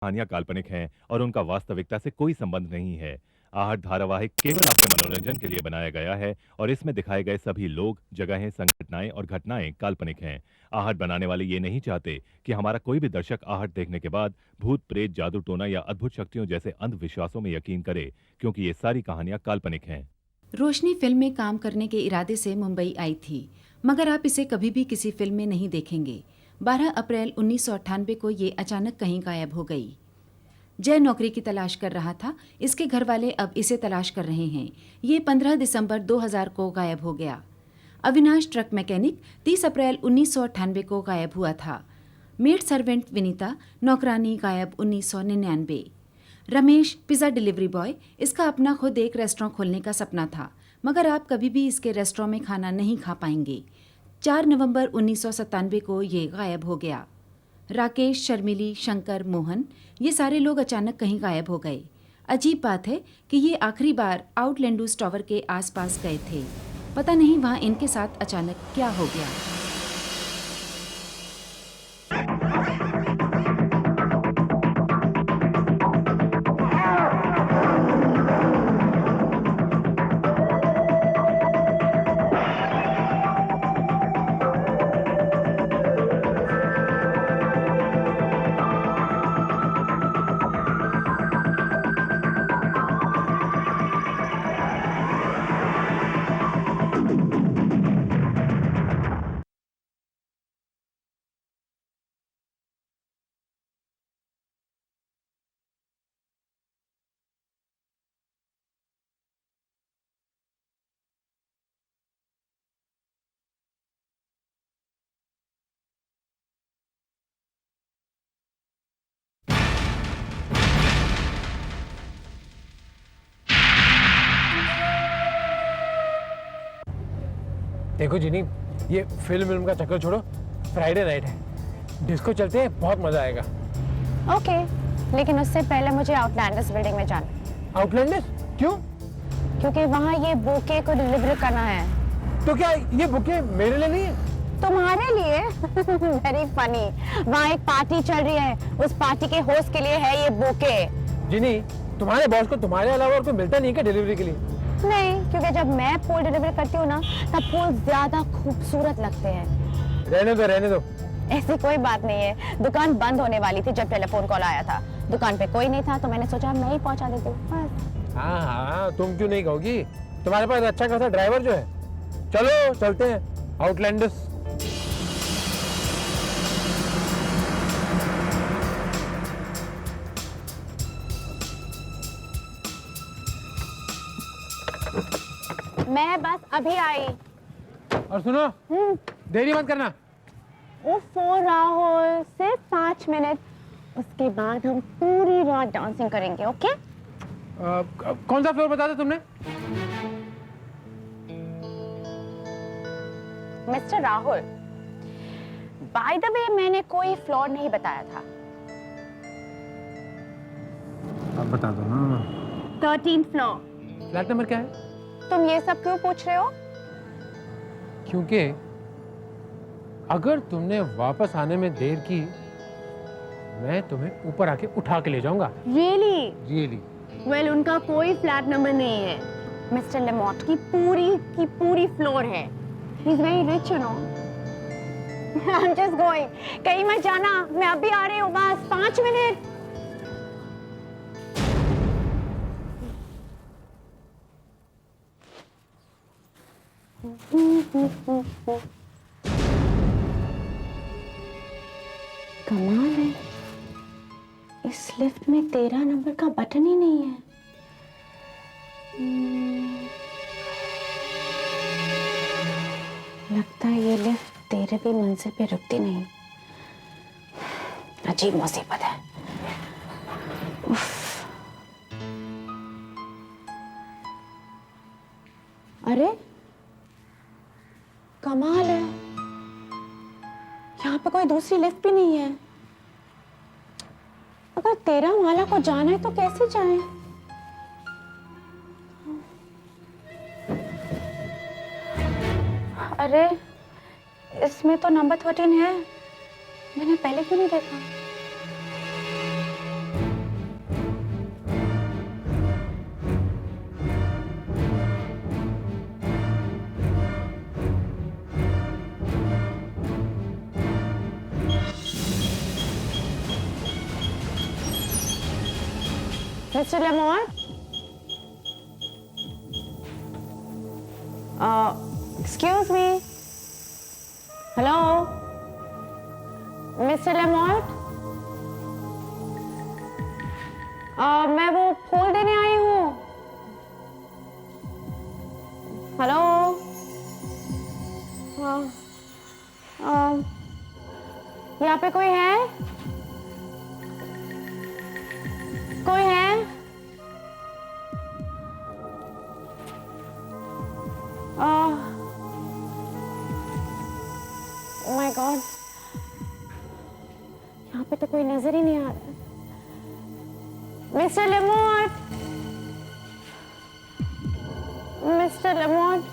कहानियां काल्पनिक हैं और उनका वास्तविकता से कोई संबंध नहीं है। आहट धारावाहिक केवल आपके मनोरंजन के लिए बनाया गया है और इसमें दिखाए गए सभी लोग, जगहें, संघटनाएं और घटनाएं काल्पनिक हैं। आहट बनाने वाले ये नहीं चाहते कि हमारा कोई भी दर्शक आहट देखने के बाद भूत, प्रेत, जादू टोना या अद्भुत शक्तियों जैसे अंधविश्वासों में यकीन करे, क्योंकि ये सारी कहानियां काल्पनिक हैं। रोशनी फिल्म में काम करने के इरादे से मुंबई आई थी, मगर आप इसे कभी भी किसी फिल्म में नहीं देखेंगे। 12 अप्रैल 1998 को ये अचानक कहीं गायब हो गई। जय नौकरी की तलाश कर रहा था, इसके घर वाले अब इसे तलाश कर रहे हैं। ये 15 दिसंबर 2000 को गायब हो गया। अविनाश ट्रक मैकेनिक 30 अप्रैल 1998 को गायब हुआ था। मेड सर्वेंट विनीता नौकरानी गायब 1999। रमेश पिज़्ज़ा डिलीवरी बॉय, इसका अपना खुद एक रेस्टोरेंट खोलने का सपना था, मगर आप कभी भी इसके रेस्टोरेंट में खाना नहीं खा पाएंगे। 4 नवंबर 1997 को ये गायब हो गया। राकेश, शर्मिली, शंकर, मोहन, ये सारे लोग अचानक कहीं गायब हो गए। अजीब बात है कि ये आखिरी बार आउटलैंडूस टावर के आसपास गए थे। पता नहीं वहाँ इनके साथ अचानक क्या हो गया। देखो जिनी, ये फिल्म का चक्कर छोड़ो, फ्राइडे नाइट है, डिस्को चलते हैं, बहुत मजा आएगा। ओके, लेकिन उससे पहले मुझे आउटलैंडर्स बिल्डिंग में जाना। आउटलैंडर्स? क्यों? क्योंकि वहाँ ये बुके को डिलीवर करना है। तो क्या ये बुके मेरे लिए नहीं है? तुम्हारे लिए? Very funny. वहाँ एक पार्टी चल रही है, उस पार्टी के होस्ट के लिए है ये बुके। जिनी, तुम्हारे बॉस को तुम्हारे अलावा और कोई मिलता नहीं क्या डिलीवरी के लिए? नहीं, क्योंकि जब मैं फूल डिलीवरी करती हूँ ना, तब फूल ज्यादा खूबसूरत लगते हैं। रहने दो। ऐसी कोई बात नहीं है, दुकान बंद होने वाली थी जब टेलीफोन कॉल आया था। दुकान पे कोई नहीं था तो मैंने सोचा मैं ही पहुंचा देती हूँ बस। हाँ, तुम क्यों नहीं कहोगी? तुम्हारे पास अच्छा खासा ड्राइवर जो है। चलो चलते हैं आउटलैंडर्स। मैं बस अभी आई। और सुनो, देरी मत करना। राहुल, सिर्फ 5 मिनट, उसके बाद हम पूरी रात डांसिंग करेंगे। ओके? कौन सा फ्लोर बता था तुमने? Mister Rahul, by the way मैंने कोई फ्लोर नहीं बताया था। अब बता दो ना। 13th floor. फ्लैट नंबर क्या है? तुम ये सब क्यों पूछ रहे हो? क्योंकि अगर तुमने वापस आने में देर की, मैं तुम्हें ऊपर आके उठा के ले जाऊंगा। रियली? वेल, उनका कोई फ्लैट नंबर नहीं है। मिस्टर लेमॉट की पूरी फ्लोर है। He is very rich, you know. I am just going. कहीं मत जाना, मैं अभी आ रही हूँ, बस 5 मिनट। कमाल है, इस लिफ्ट में 13 नंबर का बटन ही नहीं है। लगता है ये लिफ्ट 13वीं मंजिल पे रुकती नहीं। अजीब मुसीबत है। अरे कमाल है, यहाँ पे कोई दूसरी लिफ्ट भी नहीं है। अगर 13 माला को जाना है तो कैसे जाएं? अरे इसमें तो नंबर 13 है, मैंने पहले क्यों नहीं देखा? Mr. Lamont? Excuse me. Hello? Mr. Lamont? मैं वो फूल देने आई हूँ. हेलो. यहाँ पे कोई है? कोई है? Oh my God. यहाँ पे तो कोई नजर ही नहीं आ रहा. Mr. Lamont. Mr. Lamont.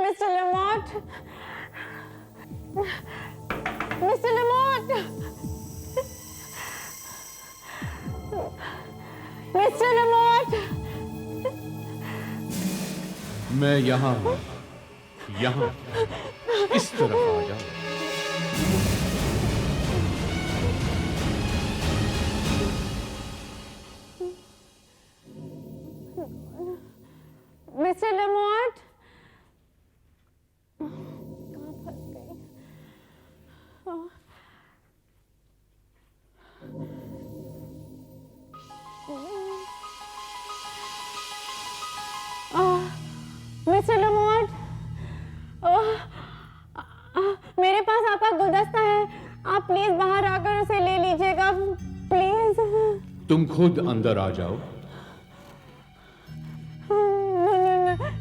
Mr. Lamont. Mr. Lamont. Mr. Lamont. मैं यहाँ हूँ, यहाँ इस तरफ आ जाओ। Mr. Lamont. कहाँ फंस गई? मिस्टर लमोट, मेरे पास आपका गुलदस्ता है. आप प्लीज बाहर आकर उसे ले लीजिएगा, प्लीज. तुम खुद अंदर आ जाओ।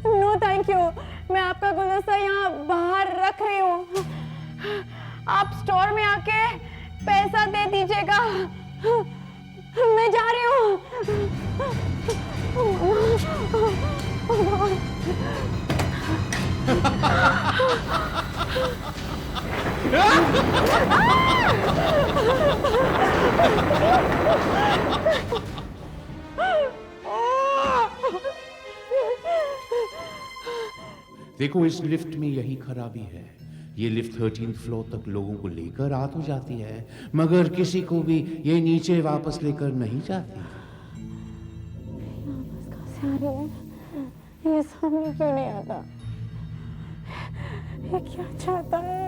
No thank you. मैं आपका गुलदस्ता यहाँ बाहर रख रही हूँ. आप स्टोर में आके पैसा दे दीजिएगा. मैं जा रही हूँ. देखो, इस लिफ्ट में यही खराबी है. ये लिफ्ट 13th फ्लोर तक लोगों को लेकर आ तो जाती है, मगर किसी को भी ये नीचे वापस लेकर नहीं जाती. ये सामने क्यों नहीं आता? ये क्या चाहता है?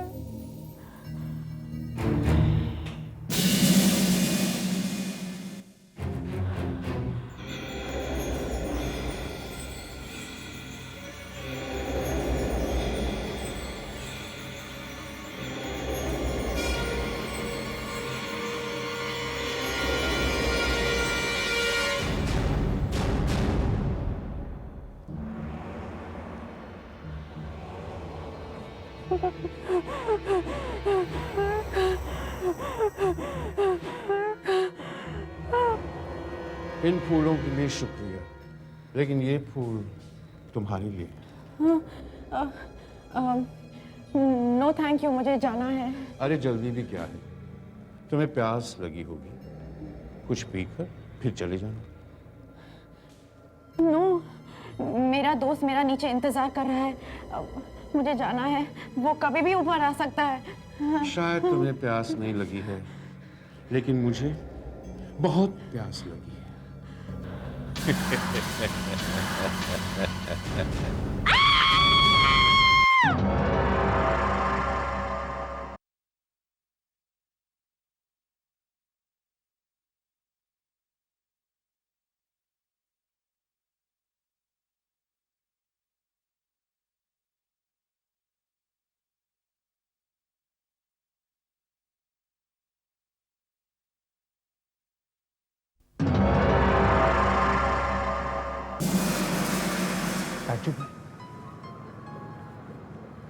इन फूलों के लिए शुक्रिया, लेकिन ये फूल तुम्हारे लिए. नो थैंक यू, मुझे जाना है. अरे जल्दी भी क्या है, तुम्हें प्यास लगी होगी, कुछ पीकर फिर चले जाना. नो, मेरा दोस्त मेरा नीचे इंतजार कर रहा है. मुझे जाना है, वो कभी भी ऊपर आ सकता है. शायद तुम्हें प्यास नहीं लगी है, लेकिन मुझे बहुत प्यास लगी है.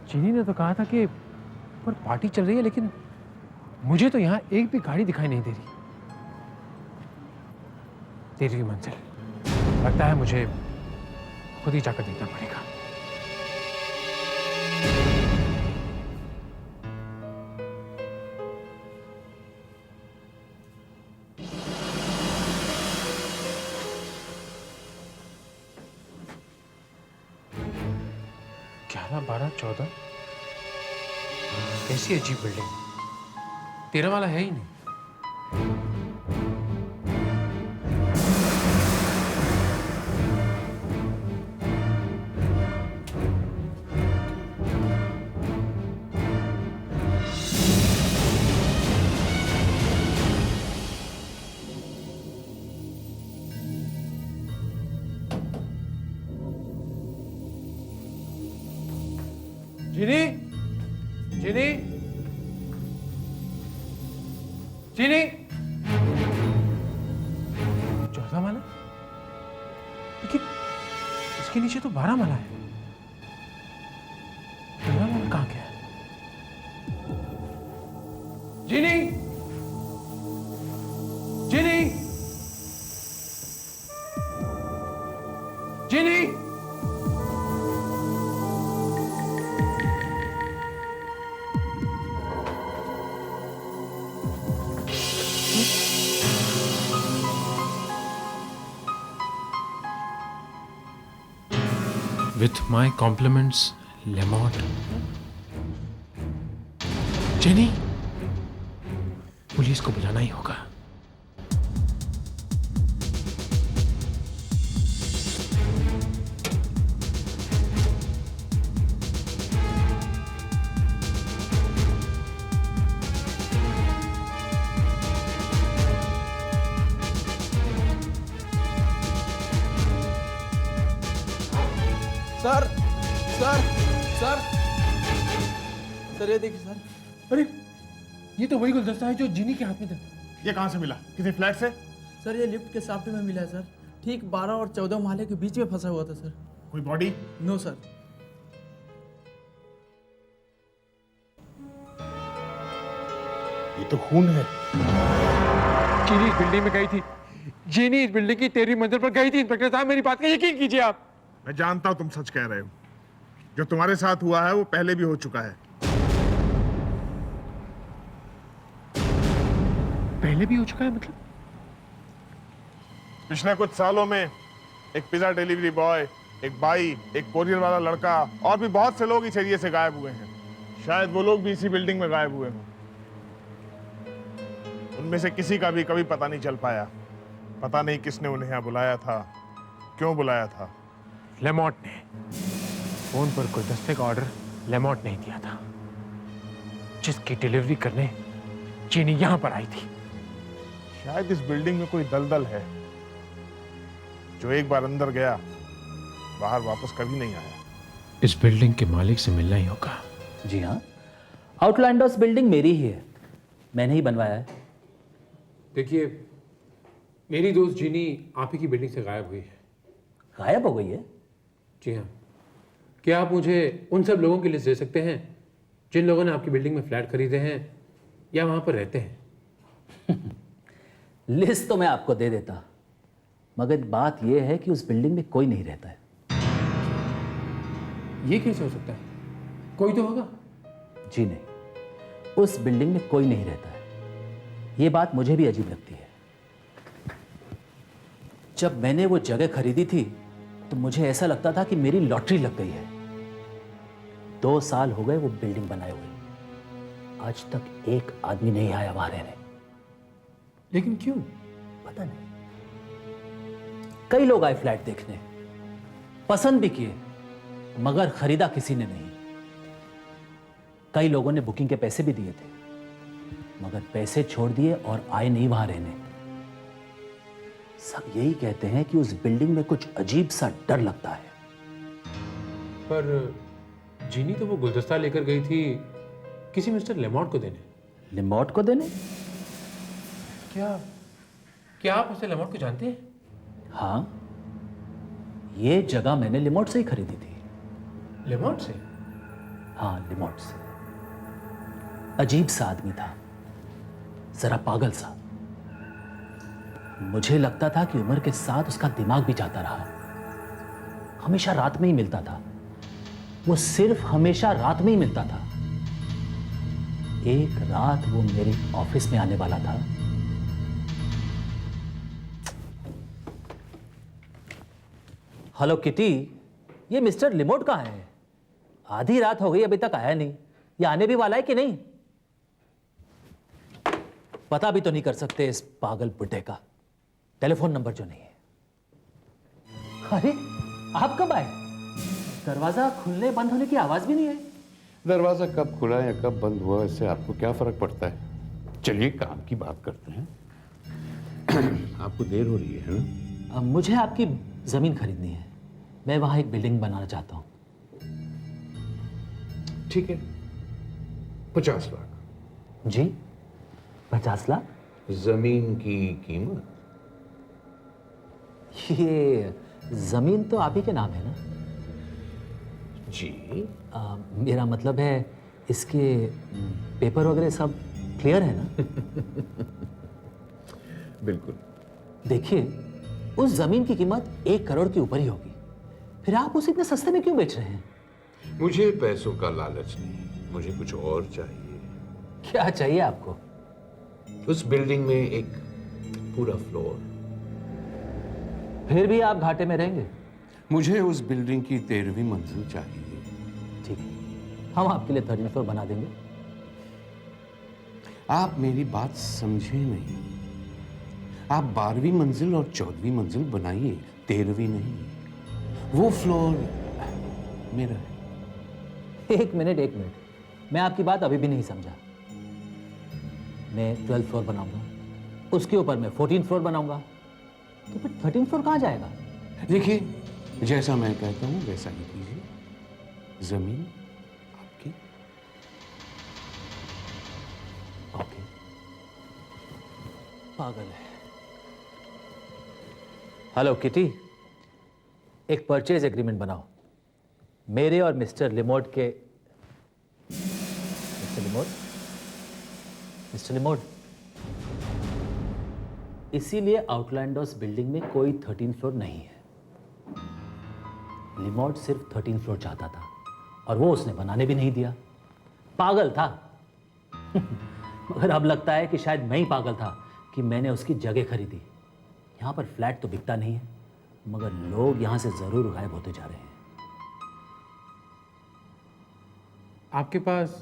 चीनी ने तो कहा था कि पर पार्टी चल रही है, लेकिन मुझे तो यहाँ एक भी गाड़ी दिखाई नहीं दे रही. तेरी मंजिल, लगता है मुझे खुद ही जाकर देखना पड़ेगा. 12, 14। कैसी अजीब बिल्डिंग, 13 वाला है ही नहीं। जीनी, जीनी, जीनी, 14 माला, लेकिन इसके नीचे तो 12 माला है। 13 माला कहाँ गया? जीनी, जीनी, जीनी। With my compliments, Lamont. Jenny, police को बुलाना ही होगा। सर सर सर सर ये देखिए सर। अरे, ये तो वही गुलदस्ता है जो जीनी के हाथ में था। ये कहाँ से मिला? किसी फ्लैट से? सर ये लिफ्ट के सामने में मिला है सर, ठीक 12 और 14 माले के बीच में फंसा हुआ था सर। कोई बॉडी? No sir. ये तो खून है। जीनी इस बिल्डिंग में गई थी। जीनी इस बिल्डिंग की 13वीं मंजिल पर गई थी। इंस्पेक्टर साहब, मेरी बात का यकीन कीजिए आप। मैं जानता हूं तुम सच कह रहे हो। जो तुम्हारे साथ हुआ है वो पहले भी हो चुका है। पहले भी हो चुका है मतलब? पिछले कुछ सालों में एक पिज्जा डिलीवरी बॉय, एक बाई, एक कोरियर वाला लड़का और भी बहुत से लोग इस एरिया से गायब हुए हैं। शायद वो लोग भी इसी बिल्डिंग में गायब हुए हों। उनमें से किसी का भी कभी पता नहीं चल पाया। पता नहीं किसने उन्हें यहाँ बुलाया था, क्यों बुलाया था। लेमॉट ने फोन पर गुलदस्ते का ऑर्डर लेमॉट ने ही दिया था, जिसकी डिलीवरी करने चीनी यहां पर आई थी। शायद इस बिल्डिंग में कोई दलदल है जो एक बार अंदर गया बाहर वापस कभी नहीं आया। इस बिल्डिंग के मालिक से मिलना ही होगा। जी हाँ, आउटलैंडर्स बिल्डिंग मेरी ही है, मैंने ही बनवाया है। देखिए, मेरी दोस्त जीनी आप ही की बिल्डिंग से गायब हुई है। गायब हो गई है? जी हाँ। क्या आप मुझे उन सब लोगों की लिस्ट दे सकते हैं जिन लोगों ने आपकी बिल्डिंग में फ्लैट खरीदे हैं या वहां पर रहते हैं? लिस्ट तो मैं आपको दे देता, मगर बात यह है कि उस बिल्डिंग में कोई नहीं रहता है। ये कैसे हो सकता है? कोई तो होगा। जी नहीं, उस बिल्डिंग में कोई नहीं रहता है। ये बात मुझे भी अजीब लगती है। जब मैंने वो जगह खरीदी थी तो मुझे ऐसा लगता था कि मेरी लॉटरी लग गई है। 2 साल हो गए वो बिल्डिंग बनाए हुए, आज तक एक आदमी नहीं आया वहां रहने। लेकिन क्यों? पता नहीं। कई लोग आए फ्लैट देखने, पसंद भी किए, मगर खरीदा किसी ने नहीं। कई लोगों ने बुकिंग के पैसे भी दिए थे, मगर पैसे छोड़ दिए और आए नहीं वहां रहने। सब यही कहते हैं कि उस बिल्डिंग में कुछ अजीब सा डर लगता है। पर जीनी तो वो गुलदस्ता लेकर गई थी किसी मिस्टर लेमॉट को देने। लिमोट को देने? क्या आप उसे लेमॉट को जानते हैं? हाँ, ये जगह मैंने लिमोट से ही खरीदी थी। लेमॉट से? हाँ, लिमोट से। अजीब सा आदमी था, जरा पागल सा। मुझे लगता था कि उम्र के साथ उसका दिमाग भी जाता रहा। हमेशा रात में ही मिलता था, वो सिर्फ हमेशा रात में ही मिलता था। एक रात वो मेरे ऑफिस में आने वाला था। हेलो किटी, ये मिस्टर लिमोट कहाँ है? आधी रात हो गई, अभी तक आया नहीं। ये आने भी वाला है कि नहीं? पता भी तो नहीं कर सकते इस पागल बुड्ढे का, टेलीफोन नंबर जो नहीं है। अरे आप कब आए? दरवाजा खुलने बंद होने की आवाज भी नहीं है। दरवाजा कब खुला या कब बंद हुआ इससे आपको क्या फर्क पड़ता है? चलिए काम की बात करते हैं। आपको देर हो रही है ना? मुझे आपकी जमीन खरीदनी है, मैं वहां एक बिल्डिंग बनाना चाहता हूं। ठीक है, 50 लाख। जी 50 लाख? जमीन की कीमत? ये जमीन तो आप ही के नाम है ना? जी। मेरा मतलब है इसके पेपर वगैरह सब क्लियर है ना? बिल्कुल। देखिए, उस जमीन की कीमत 1 करोड़ के ऊपर ही होगी, फिर आप उसे इतने सस्ते में क्यों बेच रहे हैं? मुझे पैसों का लालच नहीं, मुझे कुछ और चाहिए। क्या चाहिए आपको? उस बिल्डिंग में एक पूरा फ्लोर। फिर भी आप घाटे में रहेंगे। मुझे उस बिल्डिंग की 13वीं मंजिल चाहिए। ठीक है, हम आपके लिए 13th फ्लोर बना देंगे। आप मेरी बात समझे नहीं। आप 12वीं मंजिल और 14वीं मंजिल बनाइए, 13वीं नहीं। वो फ्लोर मेरा है। एक मिनट, मैं आपकी बात अभी भी नहीं समझा। मैं 12th फ्लोर बनाऊंगा, उसके ऊपर मैं 14th फ्लोर बनाऊंगा, तो फिर 13th फ्लोर कहां जाएगा? देखिए, जैसा मैं कहता हूं वैसा ही कीजिए। जमीन आपकी। ओके। पागल है। हेलो किटी, एक परचेज एग्रीमेंट बनाओ मेरे और मिस्टर लिमोट के। मिस्टर लिमोट, इसीलिए आउटलैंडर्स बिल्डिंग में कोई 13th फ्लोर नहीं है। लिमोट सिर्फ 13th फ्लोर चाहता था और वो उसने बनाने भी नहीं दिया। पागल था। मगर अब लगता है कि शायद मैं ही पागल था कि मैंने उसकी जगह खरीदी। यहां पर फ्लैट तो बिकता नहीं है, मगर लोग यहां से जरूर गायब होते जा रहे हैं। आपके पास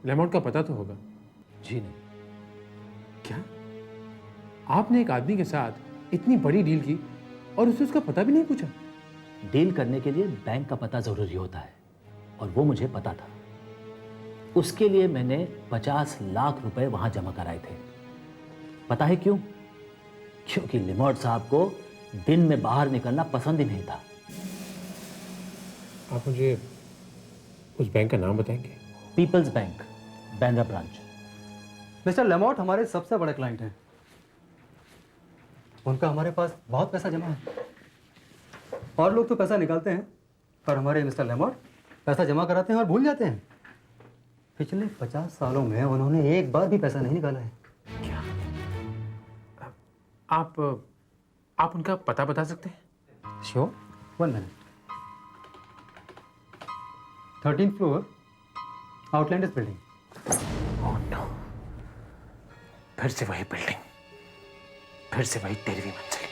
लेमोट का पता तो होगा? जी नहीं। क्या आपने एक आदमी के साथ इतनी बड़ी डील की और उससे उसका पता भी नहीं पूछा? डील करने के लिए बैंक का पता जरूरी होता है और वो मुझे पता था। उसके लिए मैंने 50 लाख रुपए वहां जमा कराए थे। पता है क्यों? क्योंकि लिमोट साहब को दिन में बाहर निकलना पसंद ही नहीं था। आप मुझे उस बैंक का नाम बताएंगे? Peoples bank, Bandra branch. Mister Lemot हमारे सबसे बड़े क्लाइंट हैं। उनका हमारे पास बहुत पैसा जमा है। और लोग तो पैसा निकालते हैं, पर हमारे मिस्टर लेमोट पैसा जमा कराते हैं और भूल जाते हैं। पिछले 50 सालों में उन्होंने एक बार भी पैसा नहीं निकाला है। क्या आप उनका पता बता सकते हैं? Sure, 1 minute. 13th floor, Outlanders building. Oh no, फिर से वही बिल्डिंग, फिर से वही 13वीं मंजिल।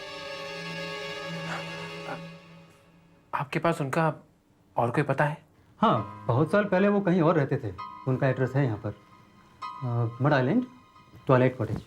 आपके पास उनका और कोई पता है? हाँ, बहुत साल पहले वो कहीं और रहते थे। उनका एड्रेस है यहाँ पर, मड आइलैंड, टॉयलेट कॉटेज।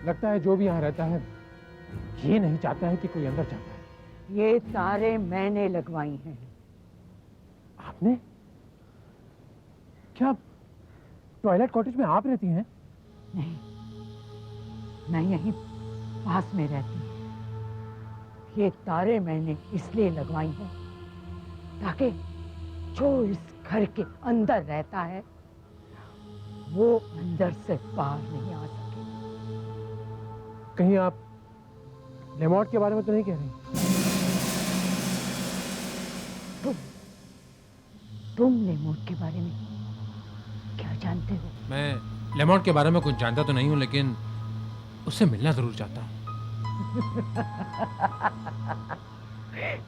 लगता है जो भी यहाँ रहता है ये नहीं चाहता है कि कोई अंदर जाता है। ये तारे मैंने लगवाई हैं। आपने? क्या टॉयलेट कॉटेज में आप रहती हैं? नहीं, मैं यहीं पास में रहती हूँ। ये तारे मैंने इसलिए लगवाई हैं ताकि जो इस घर के अंदर रहता है वो अंदर से बाहर नहीं आ सके। कहीं आप लेमॉर्ट के बारे में तो नहीं कह रही? तुम लेमोट के बारे में क्या जानते हो? मैं लेमॉर्ट के बारे में कुछ जानता तो नहीं हूँ, लेकिन उससे मिलना जरूर चाहता हूँ।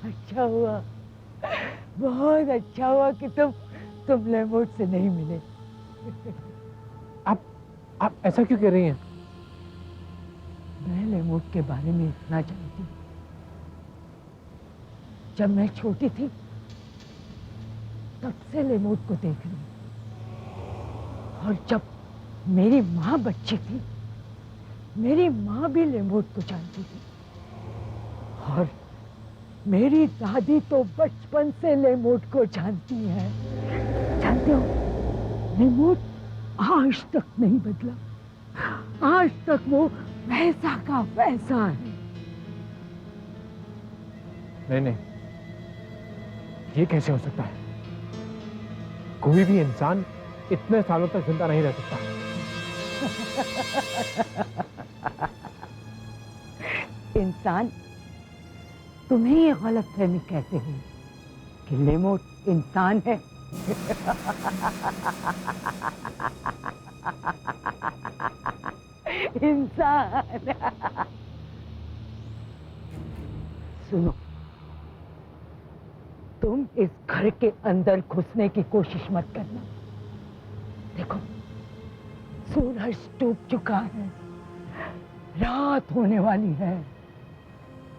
अच्छा हुआ, बहुत अच्छा हुआ कि तुम लेमोट से नहीं मिले। आप ऐसा क्यों कह रही हैं? मैं लेमोट के बारे में इतना जानती हूँ। जब मैं छोटी थी तब से लेमोट को देख रही हूँ, और जब मेरी माँ बच्ची थी मेरी माँ भी लेमोट को जानती थी, और मेरी दादी तो बचपन से लेमोट को जानती है। जानते हो, लेमोट आज तक नहीं बदला, आज तक वो वैसा का वैसा है। नहीं, ये कैसे हो सकता है? कोई भी इंसान इतने सालों तक जिंदा नहीं रह सकता। इंसान? तुम्हें ये गलतफहमी कैसे हुई कि लेमोट इंसान है? इंसान। सुनो, तुम इस घर के अंदर घुसने की कोशिश मत करना। देखो, सूरज डूब चुका है, रात होने वाली है,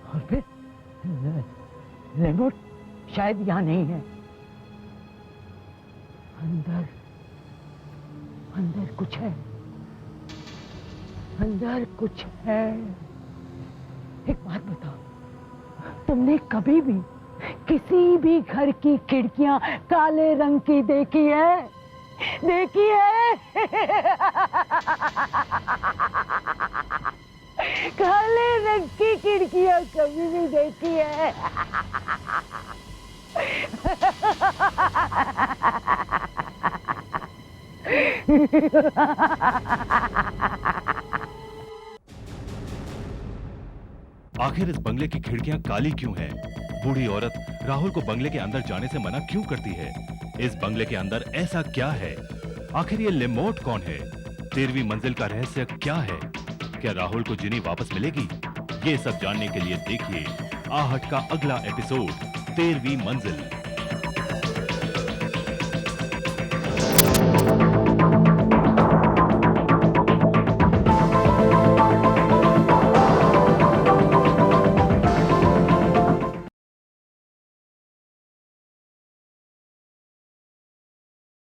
और फिर लेमोट शायद यहाँ नहीं है। अंदर कुछ है, अंदर कुछ है। एक बात बताओ, तुमने कभी भी किसी भी घर की खिड़कियां काले रंग की देखी है? देखी है? काले रंग की खिड़कियां कभी भी देखी है? आखिर इस बंगले की खिड़कियां काली क्यों हैं? बूढ़ी औरत राहुल को बंगले के अंदर जाने से मना क्यों करती है? इस बंगले के अंदर ऐसा क्या है? आखिर ये लेमोट कौन है? 13वीं मंजिल का रहस्य क्या है? क्या राहुल को जिनी वापस मिलेगी? ये सब जानने के लिए देखिए आहट का अगला एपिसोड 13वीं मंजिल।